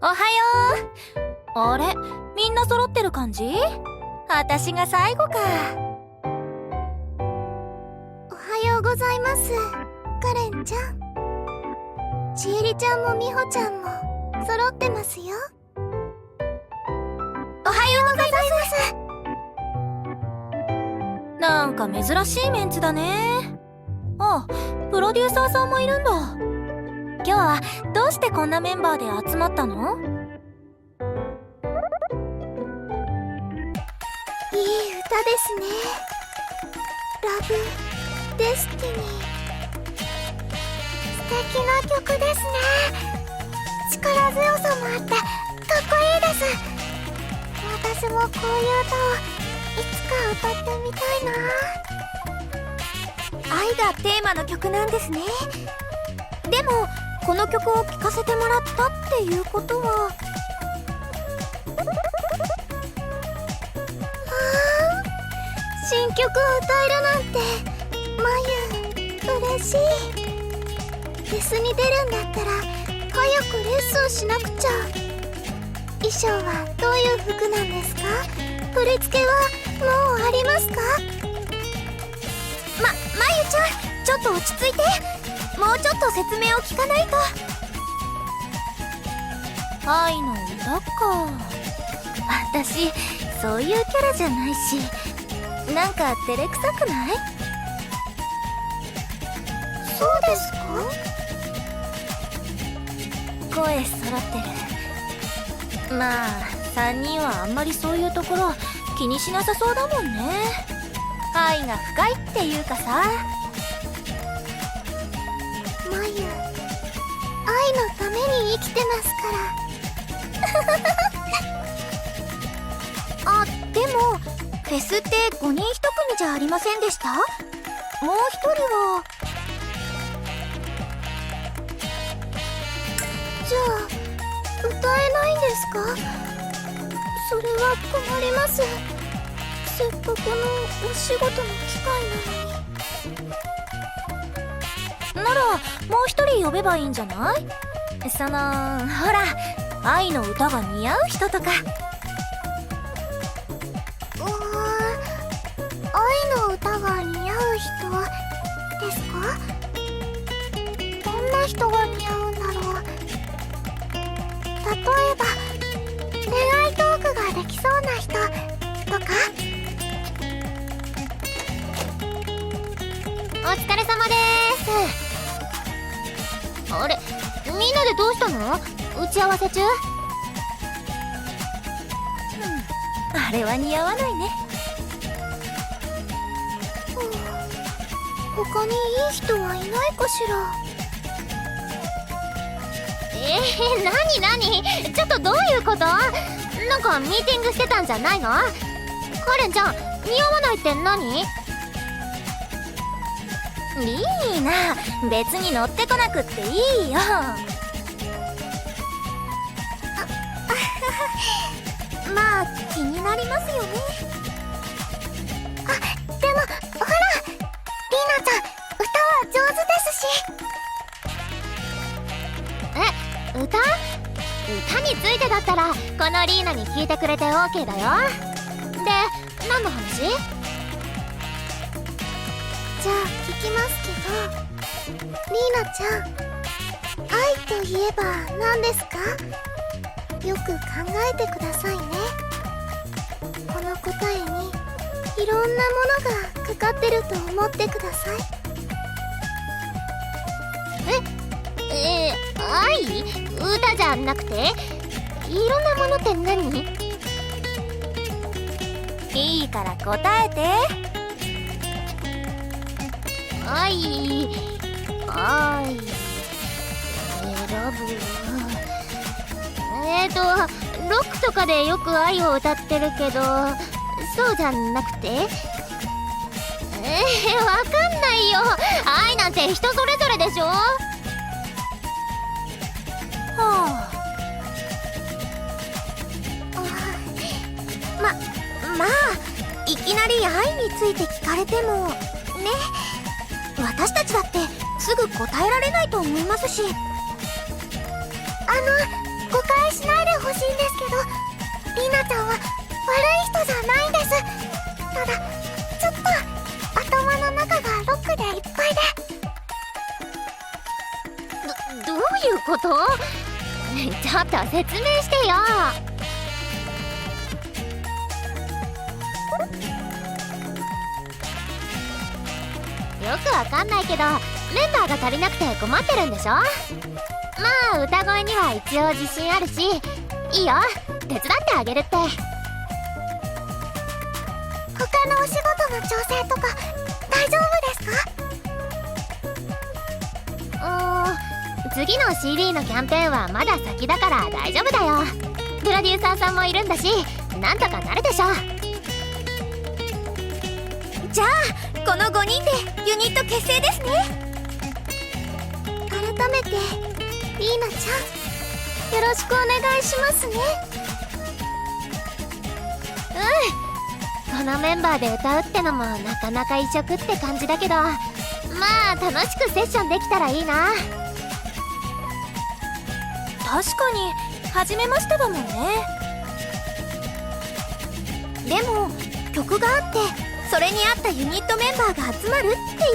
おはよう。あれ、みんな揃ってる感じ？私が最後か。おはようございます、カレンちゃん。ちえりちゃんもみほちゃんも揃ってますよ。おはようございます。なんか珍しいメンツだね。あ、プロデューサーさんもいるんだ。今日はどうしてこんなメンバーで集まったの？いい歌ですね。ラブデスティニー。素敵な曲ですね。力強さもあってかっこいいです。私もこういう歌をいつか歌ってみたいな。愛がテーマの曲なんですね。でもこの曲を聴かせてもらったっていうことは、新曲を歌えるなんてまゆ嬉しい。フェスに出るんだったら早くレッスンしなくちゃ。衣装はどういう服なんですか？振り付けはもうありますか？まゆちゃん、ちょっと落ち着いて。もうちょっと説明を聞かないと。愛の歌か。私そういうキャラじゃないし、なんか照れくさくない？そうですか？声揃ってる。まあ3人はあんまりそういうところ気にしなさそうだもんね。愛が深いっていうかさ。まゆ、愛のために生きてますからあ、でもフェスって5人1組じゃありませんでした？もう一人はじゃあ歌えないんですか？それは困ります。せっかくのお仕事の機会なのに。ならもう一人呼べばいいんじゃない？ほら、愛の歌が似合う人とか。愛の歌が似合う人ですか？どんな人が似合うんだろう。例えば恋愛トークができそうな人とか。お疲れ様です。あれ、みんなでどうしたの？打ち合わせ中？あれは似合わないね。他にいい人はいないかしら。なにちょっとどういうこと？なんかミーティングしてたんじゃないの？カレンちゃん、似合わないって何？いいな、別に乗ってこなくっていいよ。まあ気になりますよね。あ、でもほら、リーナちゃん歌は上手ですし。歌についてだったらこのリーナに聞いてくれて OK だよ。で、何の話？じゃあ聞きますけど、リーナちゃん、愛といえば何ですか？よく考えてくださいね。この答えにいろんなものがかかってると思ってください。愛？歌じゃなくて？いろんなものって何？いいから答えて。愛、ラブ。ロックとかでよく愛を歌ってるけど、そうじゃなくて？わかんないよ。愛なんて人それぞれでしょ。まあいきなり愛について聞かれてもね、私たちだってすぐ答えられないと思いますし。こ誤解しないでほしいんですけど、リナちゃんは悪い人じゃないんです。ただちょっと頭の中がロックでいっぱいで。どういうこと？ちょっと説明してよ。よくわかんないけど、メンバーが足りなくて困ってるんでしょ？まあ歌声には一応自信あるし、いいよ、手伝ってあげるって。他のお仕事の調整とか大丈夫ですか？次の CD のキャンペーンはまだ先だから大丈夫だよ。プロデューサーさんもいるんだし、なんとかなるでしょ。じゃあこの5人でユニット結成ですね。改めてリーナちゃん、よろしくお願いしますね。このメンバーで歌うってのもなかなか異色って感じだけど、まあ楽しくセッションできたらいいな。確かに初めましてだもんね。でも曲があって、それに合ったユニットメンバーが集まるってい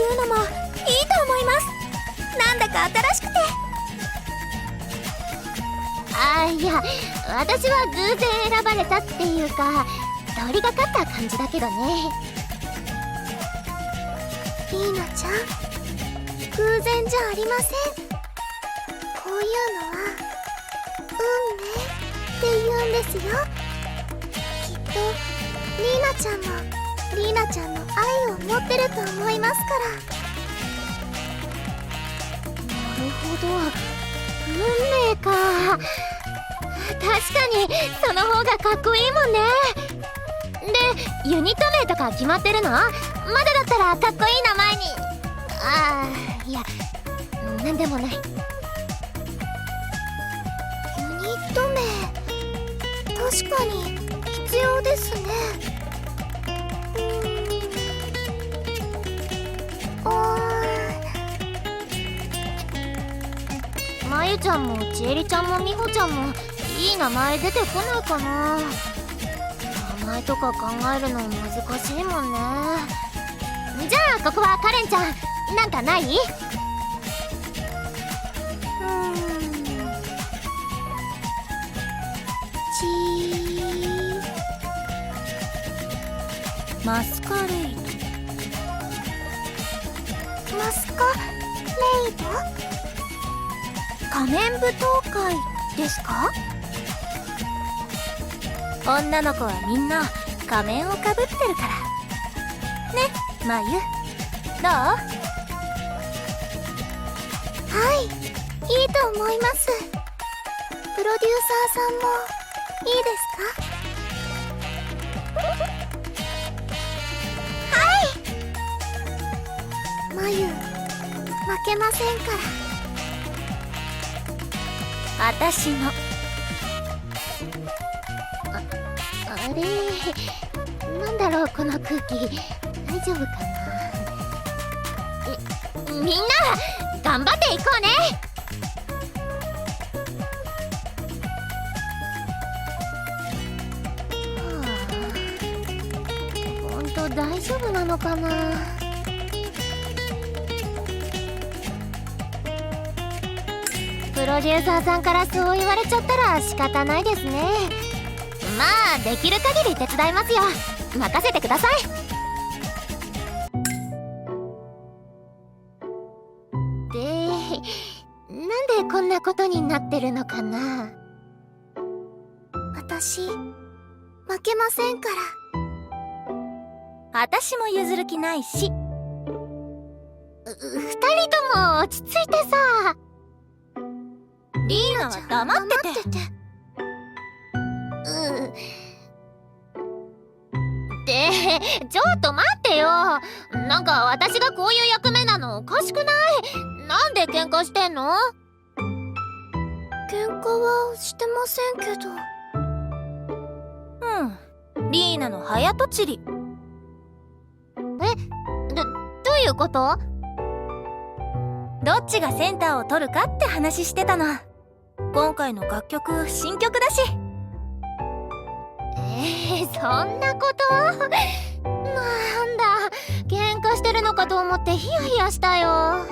うのもいいと思います。なんだか新しくて。いや、私は偶然選ばれたっていうか、通りがかった感じだけどね。リーナちゃん、偶然じゃありません。こういうのは運命って言うんですよ。きっとリーナちゃんもリーナちゃんの愛を持ってると思いますから。なるほど、運命か。確かにその方がかっこいいもんね。で、ユニット名とか決まってるの？まだだったらかっこいい名前に。いや、なんでもない。ユニット名、確かに必要ですね。まゆちゃんもちえりちゃんもみほちゃんもいい名前出てこないかな。名前とか考えるの難しいもんね。じゃあここはカレンちゃん、なんかない？マスカレイド。マスカレイド？仮面舞踏会ですか？女の子はみんな仮面をかぶってるからね。まゆ、どう？はい、いいと思います。プロデューサーさんもいいですか？はい、まゆ、負けませんから。私も。あれ、なんだろうこの空気、大丈夫かな。みんな頑張っていこうね。ほんと大丈夫なのかな。プロデューサーさんからそう言われちゃったら仕方ないですね。まあできる限り手伝いますよ。任せてください。で、なんでこんなことになってるのかな。私、負けませんから。私も譲る気ないし。二人とも落ち着いてさ。リーナは黙ってて。ちょっと待ってよ。なんか私がこういう役目なのおかしくない？なんで喧嘩してんの？喧嘩はしてませんけど。リーナの早とちり。どういうこと？どっちがセンターを取るかって話してたの。今回の楽曲新曲だし。そんなことなんだ、喧嘩してるのかと思ってヒヤヒヤしたよ。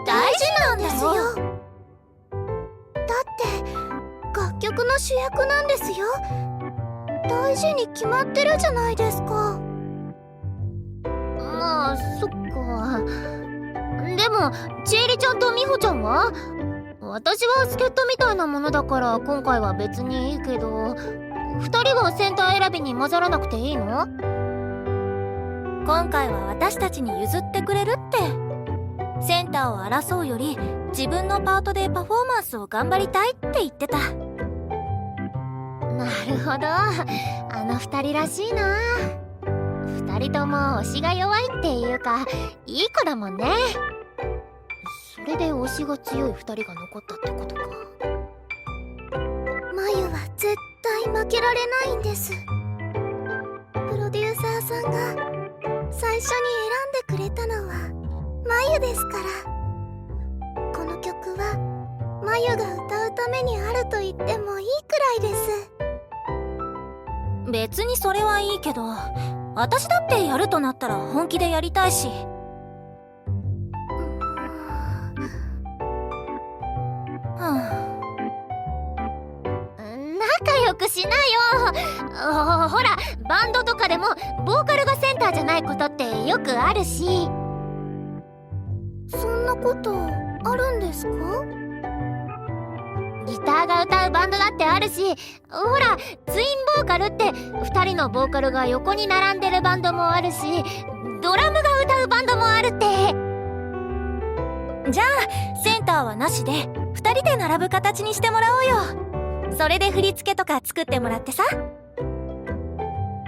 大事なんだですよ。よ。だって楽曲の主役なんですよ。大事に決まってるじゃないですか。まあそっか。でもちえりちゃんとみほちゃんは？私は助っ人みたいなものだから今回は別にいいけど、2人がセンター選びに混ざらなくていいの？今回は私たちに譲ってくれるって。センターを争うより自分のパートでパフォーマンスを頑張りたいって言ってた。なるほど、あの2人らしいな。2人とも推しが弱いっていうかいい子だもんね。それで推しが強い2人が残ったってことか。まゆは絶対負けられないんです。プロデューサーさんが最初に選んでくれたのはまゆですから。この曲はまゆが歌うためにあると言ってもいいくらいです。別にそれはいいけど、私だってやるとなったら本気でやりたいし。仲良くしなよ。ほらバンドとかでもボーカルがセンターじゃないことってよくあるし。そんなことあるんですか？ギターが歌うバンドだってあるし、ほらツインボーカルって2人のボーカルが横に並んでるバンドもあるし、ドラムが歌うバンドもあるって。じゃあセンターはなしで2人で並ぶ形にしてもらおうよ。それで振り付けとか作ってもらってさ。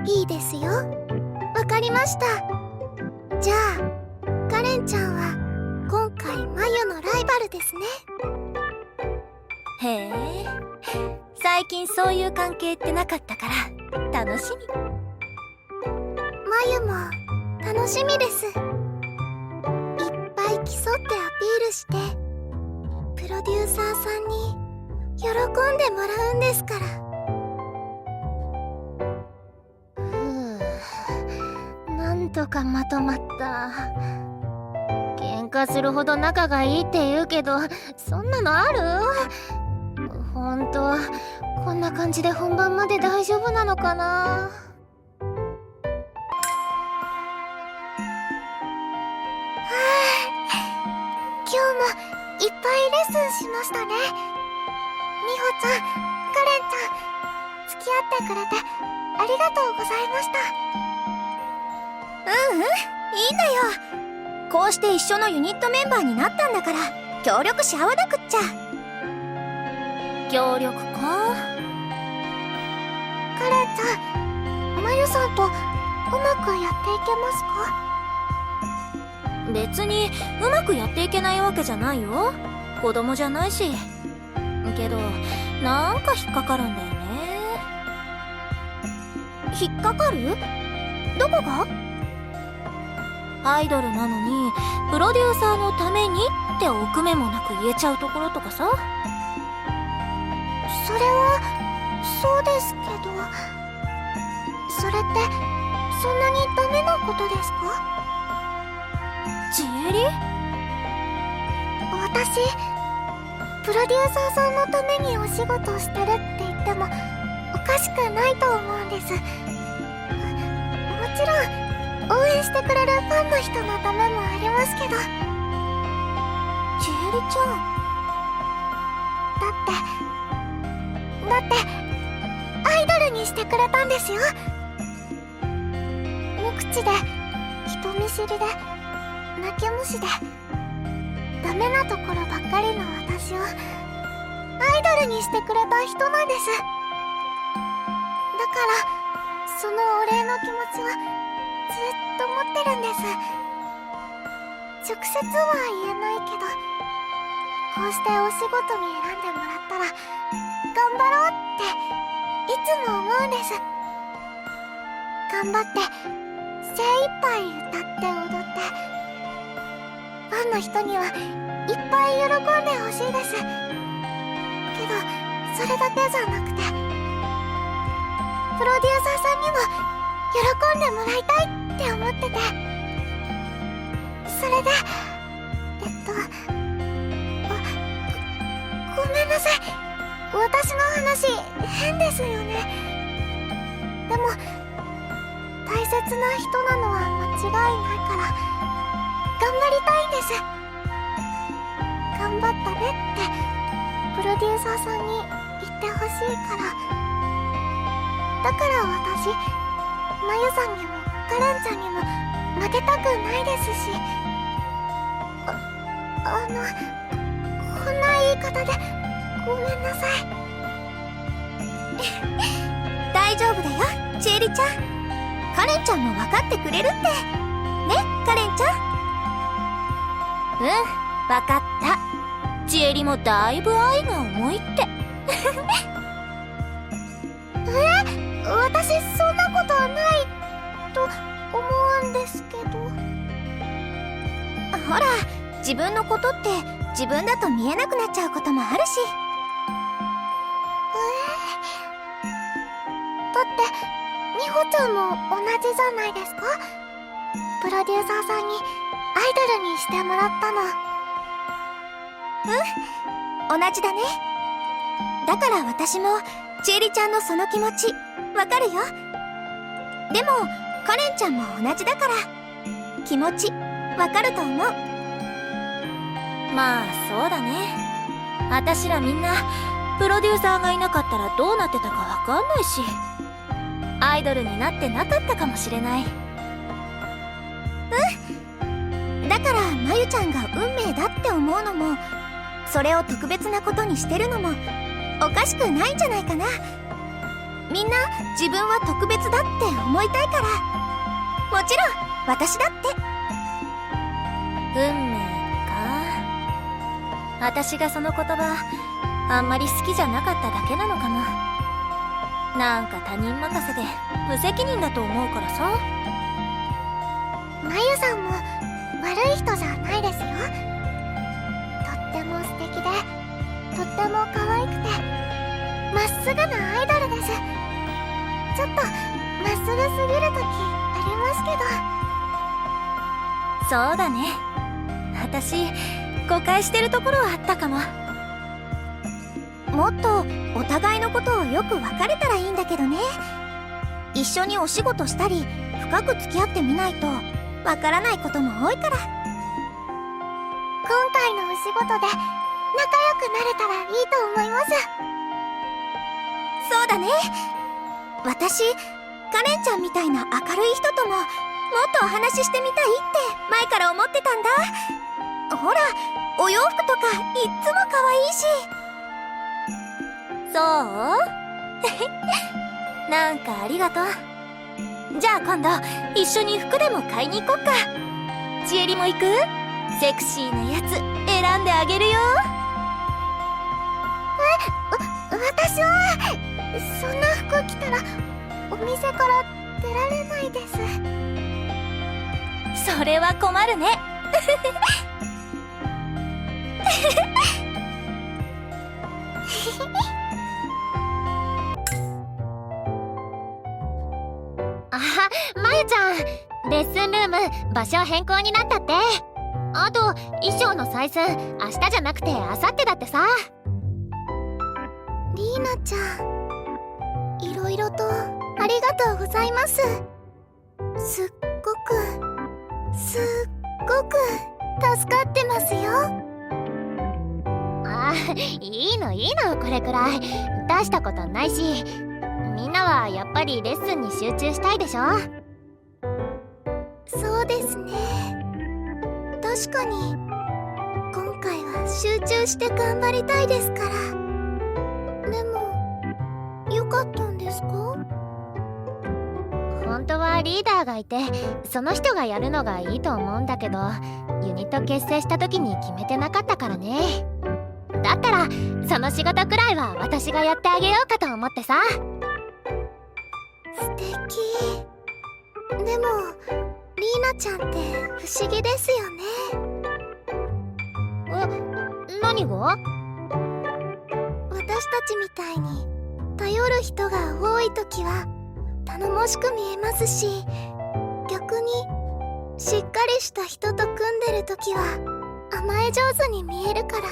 いいですよ。わかりました。じゃあカレンちゃんは今回まゆのライバルですね。へえ、最近そういう関係ってなかったから楽しみ。まゆも楽しみです。いっぱい競ってアピールしてプロデューサーさんに喜んでもらうんですから。なんとかまとまった。喧嘩するほど仲がいいって言うけど、そんなのある？ほんとこんな感じで本番まで大丈夫なのかな。今日もいっぱいレッスンしましたね。みほちゃん、カレンちゃん、付き合ってくれてありがとうございました。いいんだよ。こうして一緒のユニットメンバーになったんだから協力し合わなくっちゃ。協力か。カレンちゃん、まゆさんとうまくやっていけますか？別にうまくやっていけないわけじゃないよ。子供じゃないし。けどなんか引っかかるんだよね。引っかかる？どこが？アイドルなのにプロデューサーのためにって臆面もなく言えちゃうところとかさ。それはそうですけど、それってそんなにダメなことですか？ちえり？私プロデューサーさんのためにお仕事をしてるって言ってもおかしくないと思うんです。もちろん応援してくれるファンの人のためもありますけど。ちえりちゃん、だってアイドルにしてくれたんですよ。無口で人見知りで泣き虫でダメなところばっかりの私をアイドルにしてくれた人なんです。だからそのお礼の気持ちはずっと持ってるんです。直接は言えないけど、こうしてお仕事に選んでもらったら頑張ろうっていつも思うんです。頑張って精一杯歌って踊ってファンの人にはいっぱい喜んでほしいです。けどそれだけじゃなくて、プロデューサーさんにも喜んでもらいたいって思ってて、それでごめんなさい。私の話変ですよね。でも大切な人なのは間違いないから頑張りたいんです。頑張ったねってプロデューサーさんに言ってほしいから。だから私、まゆさんにもカレンちゃんにも負けたくないですし、こんな言い方でごめんなさい。大丈夫だよ、ちえりちゃん。カレンちゃんも分かってくれるって。ね、カレンちゃん。うん、分かった。ちえりもだいぶ愛が重いって。私そんなことはないと思うんですけど。ほら、自分のことって自分だと見えなくなっちゃうこともあるし。だって美穂ちゃんも同じじゃないですか。プロデューサーさんにアイドルにしてもらったの。同じだね。だから私もちえりちゃんのその気持ちわかるよ。でもカレンちゃんも同じだから気持ちわかると思う。まあそうだね。私らみんなプロデューサーがいなかったらどうなってたかわかんないし、アイドルになってなかったかもしれない。だからまゆちゃんが運命だって思うのも、それを特別なことにしてるのもおかしくないんじゃないかな。みんな自分は特別だって思いたいから。もちろん私だって。運命か。私がその言葉あんまり好きじゃなかっただけなのかも。なんか他人任せで無責任だと思うからさ。まゆさんも悪い人じゃないですよ。とっても素敵でとっても可愛くてまっすぐなアイドルです。ちょっとまっすぐすぎる時ありますけど。そうだね。私誤解してるところはあったかも。もっとお互いのことをよく分かれたらいいんだけどね。一緒にお仕事したり深く付き合ってみないとわからないことも多いから。今回のお仕事で仲良くなれたらいいと思います。そうだね。私カレンちゃんみたいな明るい人とももっとお話ししてみたいって前から思ってたんだ。ほら、お洋服とかいっつも可愛いし。そうなんかありがとう。じゃあ今度一緒に服でも買いに行こっか。ちえりも行く？セクシーなやつ選んであげるよ。私はそんな服着たらお店から出られないです。それは困るねあ、まゆちゃん、レッスンルーム場所変更になったって。あと衣装の採寸明日じゃなくて明後日だってさ。リーナちゃん、いろいろとありがとうございます。すっごく助かってますよ。あ、いいのこれくらい。大したことないし、みんなはやっぱりレッスンに集中したいでしょ。そうですね。確かに今回は集中して頑張りたいですから。でもよかったんですか？本当はリーダーがいてその人がやるのがいいと思うんだけど、ユニット結成した時に決めてなかったからね。だったらその仕事くらいは私がやってあげようかと思ってさ。素敵。でもリーナちゃんって不思議ですよね。何が？私たちみたいに頼る人が多い時は頼もしく見えますし、逆にしっかりした人と組んでる時は甘え上手に見えるから。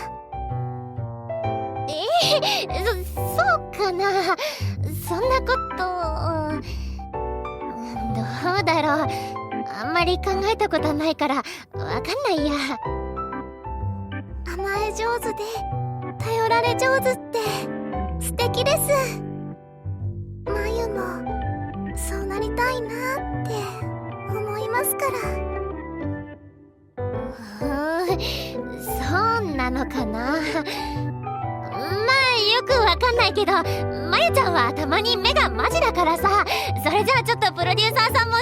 そうかな。そんなこと、どうだろう。あんまり考えたことないからわかんないや。甘え上手で頼られ上手って素敵です。まゆもそうなりたいなって思いますから。そうなのかな。よくわかんないけど、まゆちゃんはたまに目がマジだからさ。それじゃあちょっとプロデューサーさんも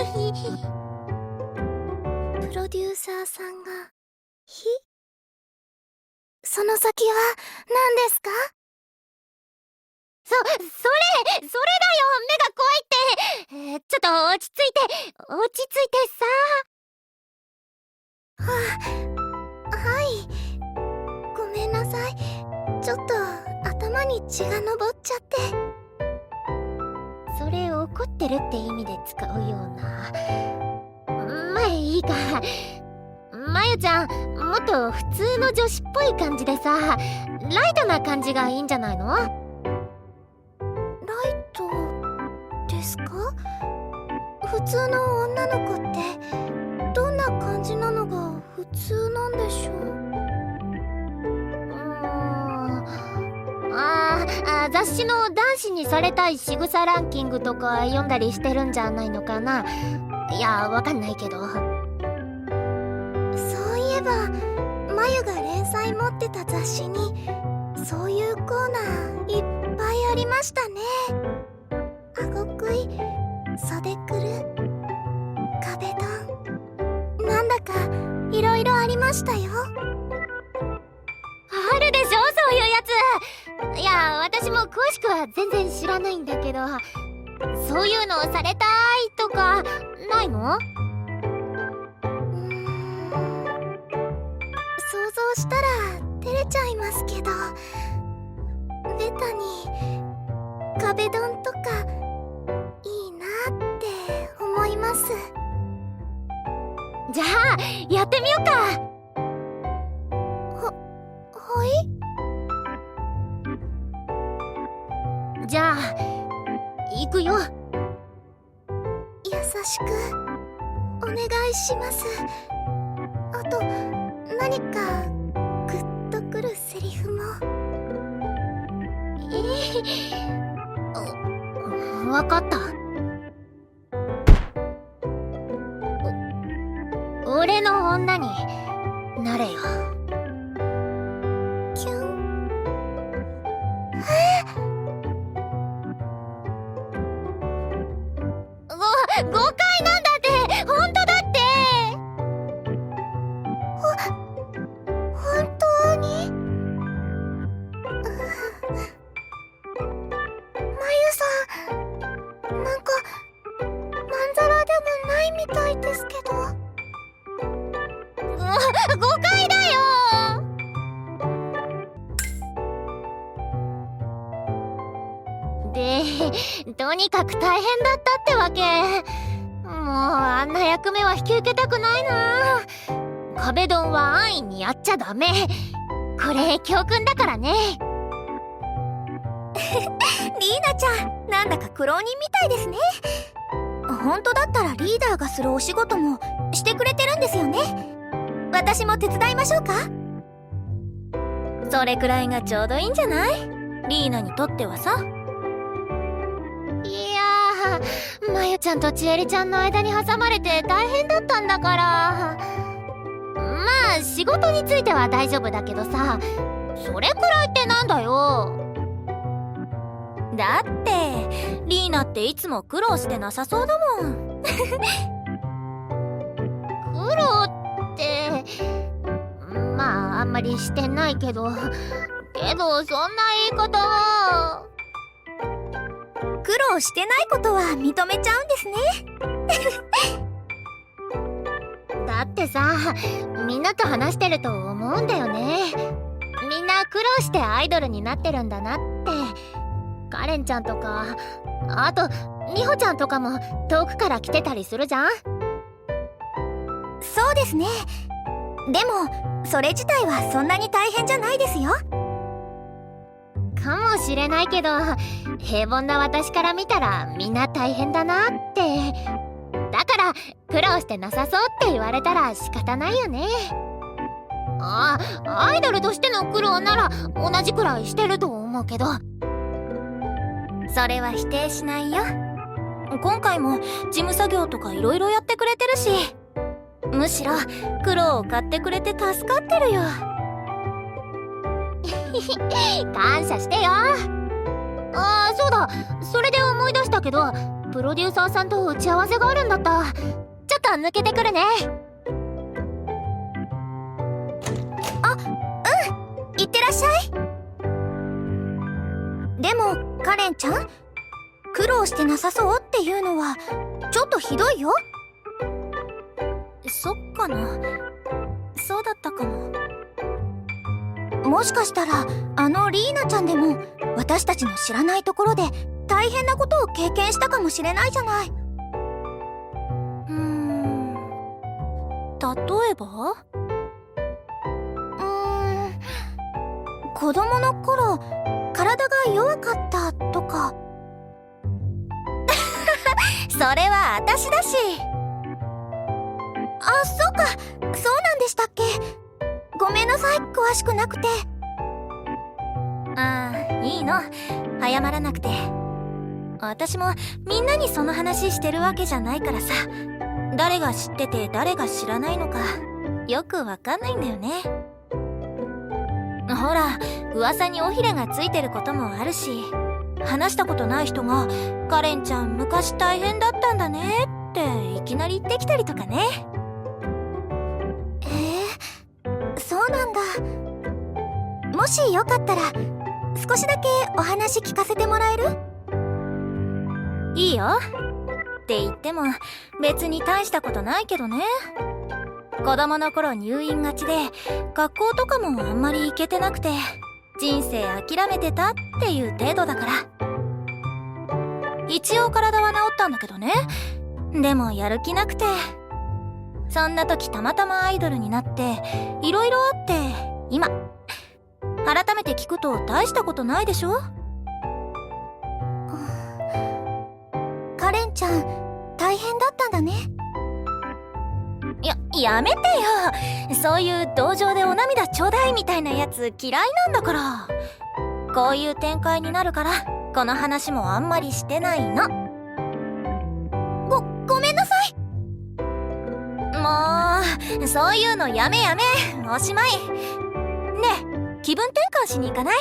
プロデューサーさんがその先は何ですか？それだよ。目が怖いって。ちょっと落ち着いてさ。はい、ごめんなさい。ちょっと頭に血が上っちゃって。それ怒ってるって意味で使うような。まあいいか。まゆちゃん、もっと普通の女子っぽい感じでさ、ライトな感じがいいんじゃないの？ライトですか？普通の女の子ってどんな感じなのが普通なんでしょう？雑誌の男子にされたい仕草ランキングとか読んだりしてるんじゃないのかな。いや、わかんないけど。そういえばまゆが連載持ってた雑誌にそういうコーナーいっぱいありましたね。あご食い、袖くる、壁ドン、なんだかいろいろありましたよ。あるでしょ、そういうやつ。いや、私も詳しくは全然知らないんだけど、そういうのされたいとかないの？想像したら照れちゃいますけど、ベタに壁ドンとかいいなって思います。じゃあやってみようか。はい？じゃあ行くよ。優しくお願いします。あと何かグッとくるセリフも。わかった。俺の女になれよ。キュン。誤解なんだって。本当だって。本当に？まゆさん、なんかまんざらでもないみたいですけど。誤解だよ。で、とにかく大変だったってわけ。もうあんな役目は引き受けたくないな。壁ドンは安易にやっちゃダメ。これ教訓だからね。リーナちゃん、なんだか苦労人みたいですね。本当だったらリーダーがするお仕事もしてくれてるんですよね。私も手伝いましょうか？それくらいがちょうどいいんじゃない？リーナにとってはさ。いやー、まゆちゃんとちえりちゃんの間に挟まれて大変だったんだから。まあ仕事については大丈夫だけどさ、それくらいってなんだよ。だってリーナっていつも苦労してなさそうだもん。苦労ってまああんまりしてないけど、そんな言い方は。苦労してないことは認めちゃうんですね。だってさ、みんなと話してると思うんだよね。みんなしてアイドルになってるんだなって。カレンちゃんとか、あと美穂ちゃんとかも遠くから来てたりするじゃん。そうですね。でもそれ自体はそんなに大変じゃないですよ。かもしれないけど、平凡な私から見たらみんな大変だなって。だから苦労してなさそうって言われたら仕方ないよね。アイドルとしての苦労なら同じくらいしてると思うけど。それは否定しないよ。今回も事務作業とかいろいろやってくれてるし、むしろ苦労を買ってくれて助かってるよ。感謝してよ。そうだ、それで思い出したけど、プロデューサーさんと打ち合わせがあるんだった。ちょっと抜けてくるね。いってらっしゃい。でもカレンちゃん、苦労してなさそうっていうのはちょっとひどいよ。そっかな、そうだったかも。もしかしたらリーナちゃんでも私たちの知らないところで大変なことを経験したかもしれないじゃない。例えば？子供の頃体が弱かったとか。それは私だし。そうか、そうなんでしたっけ。ごめんなさい、詳しくなくて。いいの、謝らなくて。私もみんなにその話してるわけじゃないからさ、誰が知ってて誰が知らないのかよくわかんないんだよね。ほら、噂に尾ひれがついてることもあるし、話したことない人が「カレンちゃん昔大変だったんだね」っていきなり言ってきたりとかね。そうなんだ。もしよかったら少しだけお話聞かせてもらえる？いいよ。って言っても別に大したことないけどね。子供の頃入院がちで学校とかもあんまり行けてなくて、人生諦めてたっていう程度だから。一応体は治ったんだけどね。でもやる気なくて、そんな時たまたまアイドルになっていろいろあって、今改めて聞くと大したことないでしょ。カレンちゃん大変だったんだね。やめてよ。そういう同情でお涙ちょうだいみたいなやつ嫌いなんだから。こういう展開になるからこの話もあんまりしてないの。ごめんなさい。もうそういうのやめおしまい。ねえ、気分転換しに行かない？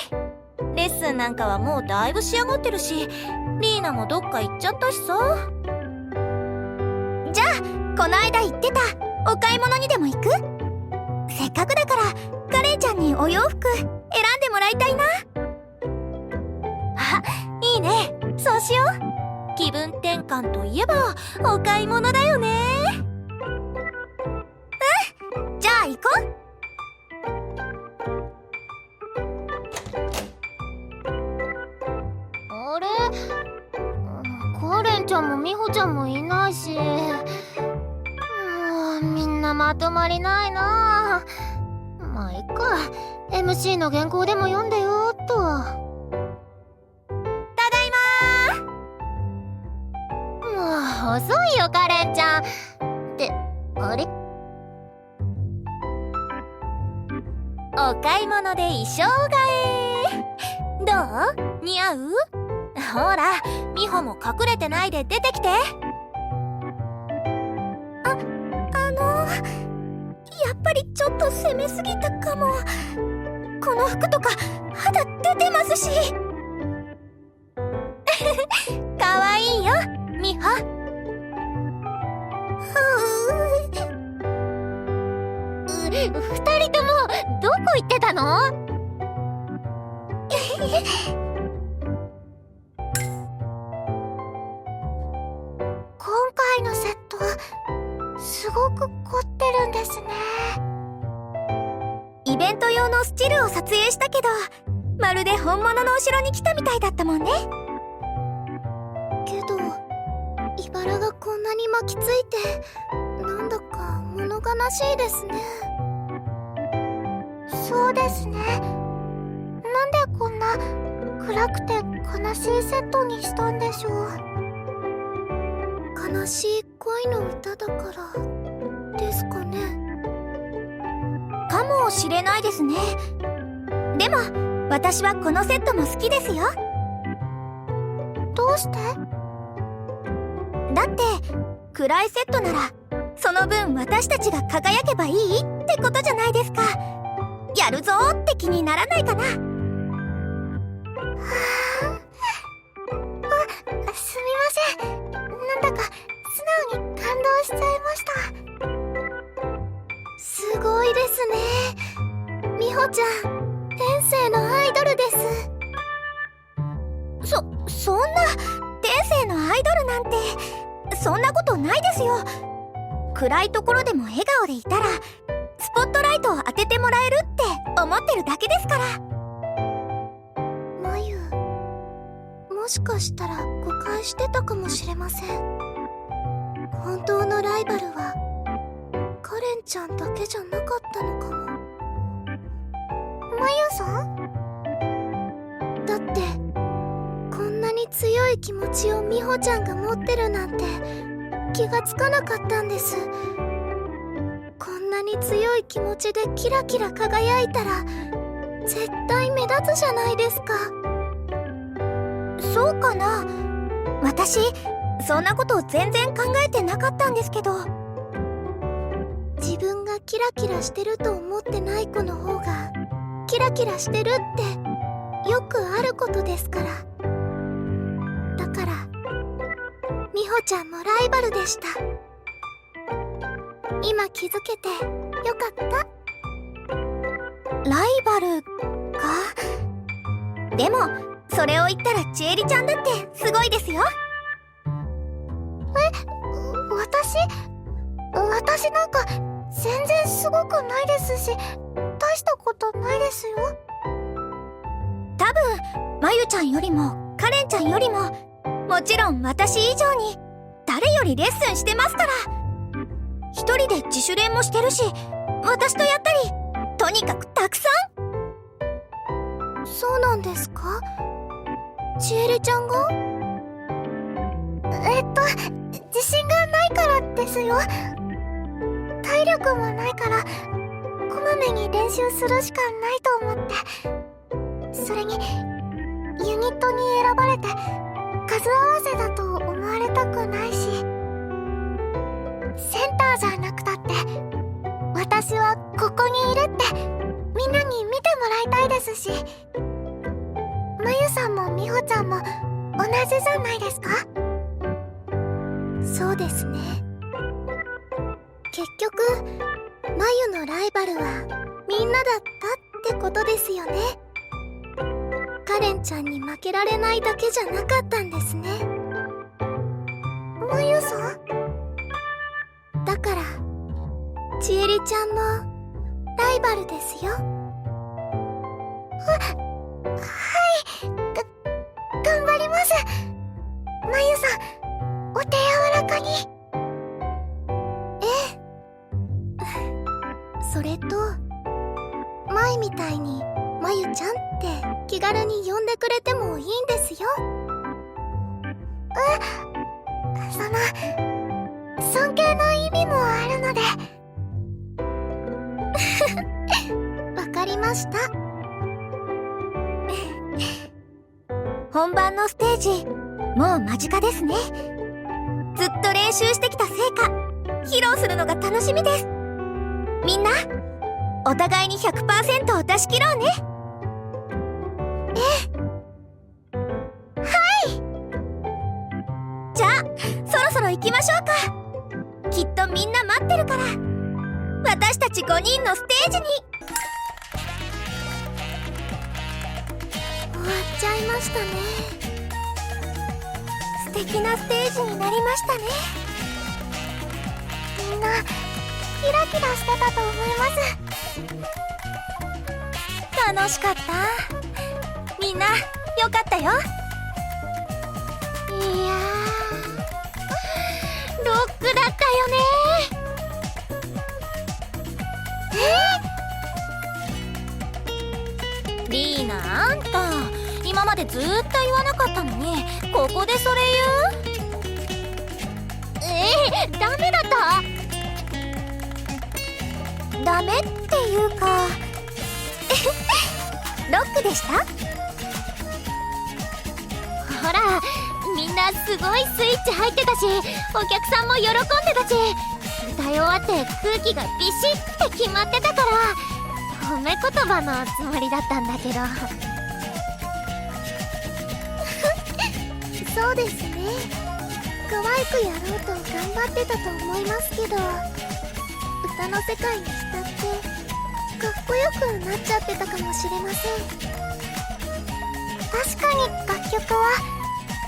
レッスンなんかはもうだいぶ仕上がってるし、リーナもどっか行っちゃったしさ。じゃあこの間言ってたお買い物にでも行く？せっかくだからカレンちゃんにお洋服選んでもらいたいな。いいね、そうしよう。気分転換といえばお買い物だよね。じゃあ行こう。あれ？カレンちゃんも美穂ちゃんもいないし、みんなまとまりないな。まあいっか、 MC の原稿でも読んでよっと。ただいもう遅いよカレンちゃん。ってあれ？お買い物で衣装替えどう？似合う？ほら、美穂も隠れてないで出てきて。やっぱりちょっと攻めすぎたかも。この服とか肌出てますし。かわいいよ、美穂。二人ともどこ行ってたの？今回のセットすごく凝ってるんですね。イベント用のスチルを撮影したけどまるで本物のお城に来たみたいだったもんね。けど茨がこんなに巻きついてなんだか物悲しいですね。そうですね。なんでこんな暗くて悲しいセットにしたんでしょう。悲しい恋の歌だからですかね。かもしれないですね。でも私はこのセットも好きですよ。どうして？だって暗いセットならその分私たちが輝けばいいってことじゃないですか。やるぞーって気にならないかな。すみません。なんだか素直に感動しちゃいました。すごいですね。みほちゃん、天性のアイドルです。そんな天性のアイドルなんてそんなことないですよ。暗いところでも笑顔でいたらスポットライトを当ててもらえるって思ってるだけですから。まゆ、もしかしたら誤解してたかもしれません。本当のライバルはカレンちゃんだけじゃなかったのかも。まゆさん？だってこんなに強い気持ちをみほちゃんが持ってるなんて気がつかなかったんです。こんなに強い気持ちでキラキラ輝いたら絶対目立つじゃないですか。そうかな。私そんなこと全然考えてなかったんですけど。自分がキラキラしてると思ってない子の方がキラキラしてるってよくあることですから。だからみほちゃんもライバルでした。今気づけてよかった。ライバルか。でもそれを言ったらちえりちゃんだってすごいですよ。私なんか全然すごくないですし大したことないですよ。多分まゆちゃんよりもカレンちゃんよりももちろん私以上に誰よりレッスンしてますから。一人で自主練もしてるし私とやったりとにかくたくさん。そうなんですか？ちえりちゃんが？自信がないからですよ。体力もないからこまめに練習するしかないと思って。それにユニットに選ばれて数合わせだと思われたくないし、センターじゃなくたって私はここにいるってみんなに見てもらいたいですし、まゆさんもみほちゃんも同じじゃないですか？そうですね。結局まゆのライバルはみんなだったってことですよね。カレンちゃんに負けられないだけじゃなかったんですね。まゆさん？だからちえりちゃんもライバルですよ。頑張ります。まゆさん、お手柔らかに。それと前みたいにまゆちゃんって気軽に呼んでくれてもいいんですよ。その尊敬の意味もあるのでわかりました。本番のステージもう間近ですね。ずっと練習してきた成果披露するのが楽しみです。みんなお互いに 100% を出し切ろうね。じゃあそろそろ行きましょうか。きっとみんな待ってるから。私たち5人のステージに。終わっちゃいましたね。素敵なステージになりましたね。みんなキラキラしてたと思います。楽しかった。みんなよかったよ。いやー、ロックだったよね。リーナ、あんた今までずーっと言わなかったのにここでそれ言う？ダメだった？ダメっていうかロックでした？ほら、みんなすごいスイッチ入ってたし、お客さんも喜んでたし、歌い終わって空気がビシッて決まってたから、褒め言葉のつもりだったんだけど。そうですね。可愛くやろうと頑張ってたと思いますけど、歌の世界に浸ってかっこよくなっちゃってたかもしれません。確かに楽曲は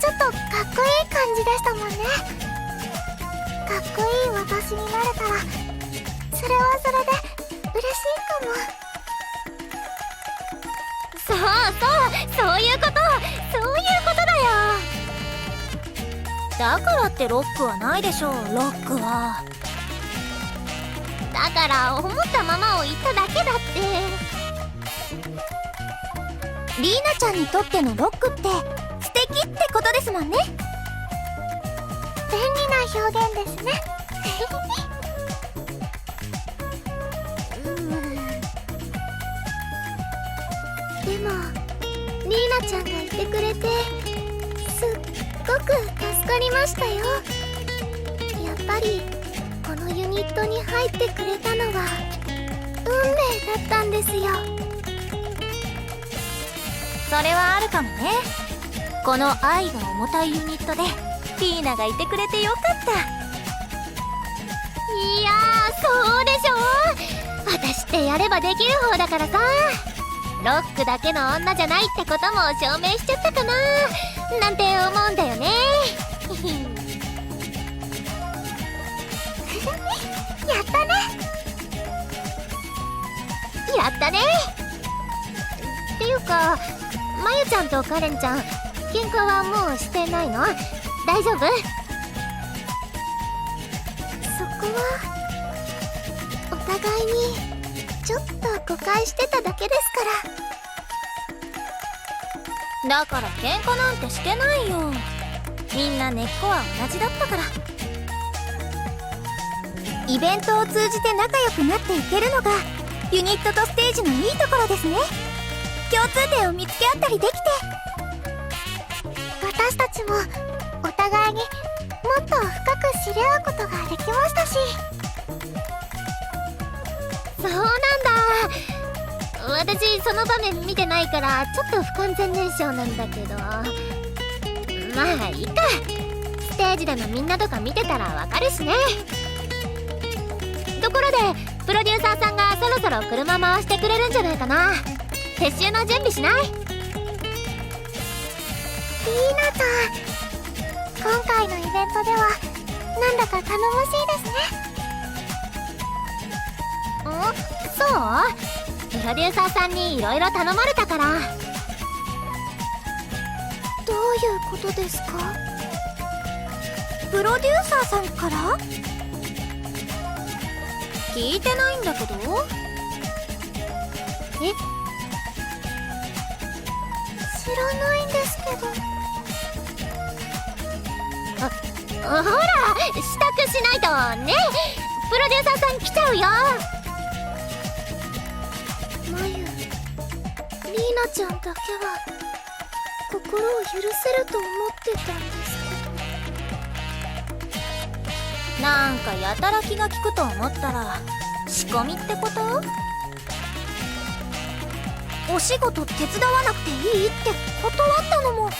ちょっとかっこいい感じでしたもんね。かっこいい私になれたらそれはそれで嬉しいかも。そういうことだよ。だからってロックはないでしょう。ロックはだから思ったままを言っただけだって。リーナちゃんにとってのロックって素敵ってことですもんね。便利な表現ですね。でもリーナちゃんがいてくれてすっごく助かりましたよ。やっぱりこのユニットに入ってくれたのは運命だったんですよ。それはあるかもね。この愛が重たいユニットでリーナがいてくれてよかった。いやー、そうでしょ。私ってやればできる方だからさ。ロックだけの女じゃないってことも証明しちゃったかななんて思うんだよね。やったね。やったね。っていうか、まゆちゃんとカレンちゃん喧嘩はもうしてないの？大丈夫？そこはお互いにちょっと誤解してただけですから。だから喧嘩なんてしてないよ。みんな根っこは同じだったから。イベントを通じて仲良くなっていけるのがユニットとステージのいいところですね。共通点を見つけ合ったりできて。私たちもお互いにもっと深く知り合うことができましたし。そうなんだ。私その場面見てないからちょっと不完全燃焼なんだけど、まあいいか。ステージでのみんなとか見てたらわかるしね。ところでプロデューサーさんがそろそろ車回してくれるんじゃないかな。撤収の準備しない？リーナちゃん、今回のイベントではなんだか頼もしいですね。そう？プロデューサーさんにいろいろ頼まれたから。どういうことですか？プロデューサーさんから？聞いてないんだけど。え？知らないんですけど。ほら、支度しないとね。プロデューサーさん来ちゃうよ。まゆ、リーナちゃんだけは心を許せると思ってたんですけど。なんかやたら気が利くと思ったら仕込みってこと？お仕事手伝わなくていいって断ったのも。い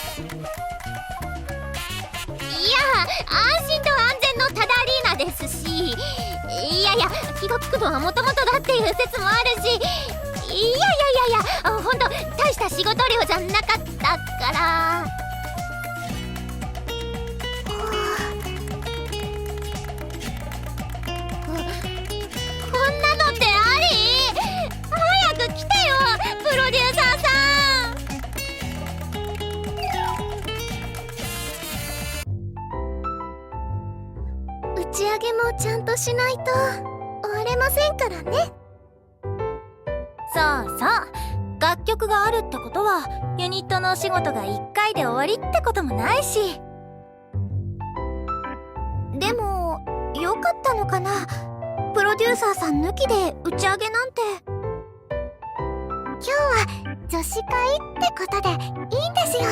や、安心と安全のタダアリーナですし、いや気が利くのはもともとだっていう説もあるし、ほんと大した仕事量じゃなかったから。こんなのってあり？早く来てよ、プロデューサーさん。げもちゃんとしないと終われませんからね。そうそう、楽曲があるってことはユニットのお仕事が1回で終わりってこともないし。でもよかったのかな、プロデューサーさん抜きで打ち上げなんて。今日は女子会ってことでいいんですよ。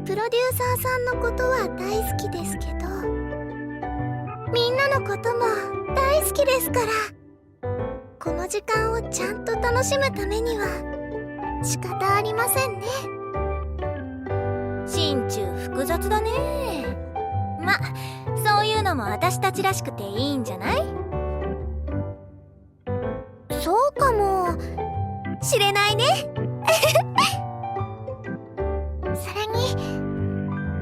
プロデューサーさんのことは大好きですけど、みんなのことも大好きですから、この時間をちゃんと楽しむためには仕方ありませんね。心中複雑だね。ま、そういうのも私たちらしくていいんじゃない？そうかもしれないね。それに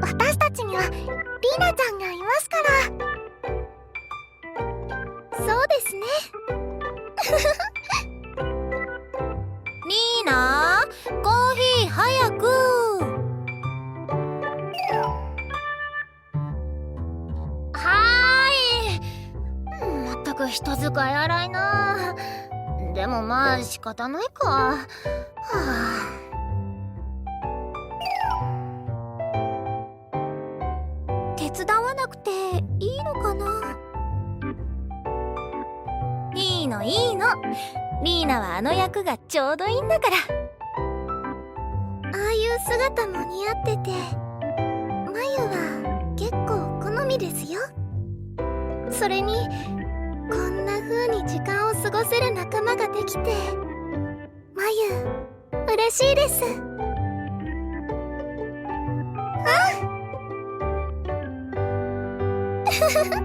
私たちにはリナちゃんがいますから。そうですね。リーナ、コーヒー早く。まったく人使い荒いな。でもまあ仕方ないか。はあ。手伝わなくていいのかな。いいのいいの、リーナはあの役がちょうどいいんだから。ああいう姿も似合ってて、まゆは結構好みですよ。それにこんな風に時間を過ごせる仲間ができて、まゆ嬉しいです。あっ